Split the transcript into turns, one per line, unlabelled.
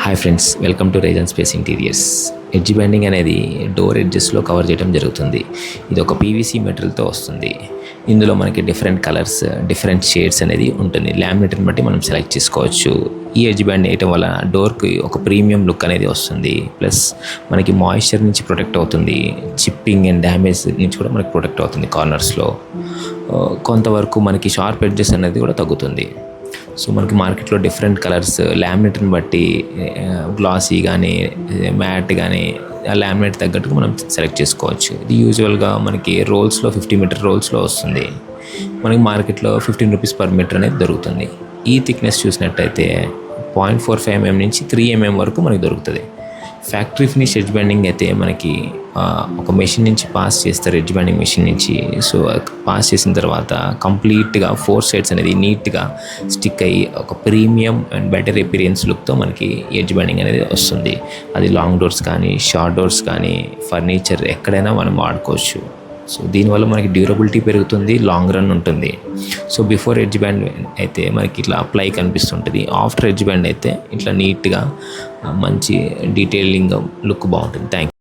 Hi friends, welcome to region space interiors. Edge banding అనేది door ఎడ్జెస్లో cover చేయడం జరుగుతుంది. ఇది ఒక పీవీసీ మెటీరియల్తో వస్తుంది. ఇందులో మనకి డిఫరెంట్ కలర్స్, డిఫరెంట్ షేడ్స్ అనేది ఉంటుంది. లామినేటర్ని బట్టి మనం సెలెక్ట్ చేసుకోవచ్చు. ఈ ఎడ్జ్ బ్యాండ్ వేయటం వల్ల డోర్కి ఒక ప్రీమియం లుక్ అనేది వస్తుంది. ప్లస్ మనకి మాయిశ్చర్ నుంచి ప్రొటెక్ట్ అవుతుంది. చిప్పింగ్ అండ్ డ్యామేజ్ నుంచి కూడా మనకి ప్రొటెక్ట్ అవుతుంది. కార్నర్స్లో కొంతవరకు మనకి షార్ప్ ఎడ్జెస్ అనేది కూడా తగ్గుతుంది. సో మనకి మార్కెట్లో డిఫరెంట్ కలర్స్ లామినేట్ని బట్టి గ్లాసీ కానీ మ్యాట్ కానీ ఆ లామినేట్ తగ్గట్టుగా మనం సెలెక్ట్ చేసుకోవచ్చు. ఇది యూజువల్గా మనకి రోల్స్లో 50 మీటర్ రోల్స్లో వస్తుంది. మనకి మార్కెట్లో 15 రూపీస్ పర్ మీటర్ అనేది దొరుకుతుంది. ఈ థిక్నెస్ చూసినట్టయితే 0.45 mm నుంచి 3 mm వరకు మనకి దొరుకుతుంది. ఫ్యాక్టరీ ఫినిష్ ఎడ్జ్ బ్యాండింగ్ అయితే మనకి ఒక మెషిన్ నుంచి పాస్ చేస్తారు. ఎడ్జ్ బ్యాండింగ్ మెషిన్ నుంచి. సో పాస్ చేసిన తర్వాత కంప్లీట్గా 4 సైడ్స్ అనేది నీట్గా స్టిక్ అయ్యి ఒక ప్రీమియం అండ్ బెటర్ ఎపీరియన్స్ లుక్తో మనకి ఎడ్జ్ బ్యాండింగ్ అనేది వస్తుంది. అది లాంగ్ డోర్స్ కానీ, షార్ట్ డోర్స్ కానీ, ఫర్నిచర్ ఎక్కడైనా మనం వాడుకోవచ్చు. సో దీనివల్ల మనకి డ్యూరబిలిటీ పెరుగుతుంది, లాంగ్ రన్ ఉంటుంది. సో బిఫోర్ ఎడ్జ్ బ్యాండ్ అయితే మనకి ఇట్లా అప్లై కనిపిస్తుంటుంది. ఆఫ్టర్ ఎడ్జ్ బ్యాండ్ అయితే ఇట్లా నీట్గా మంచి డీటెయిలింగ్ లుక్ బాగుంటుంది. Thank you.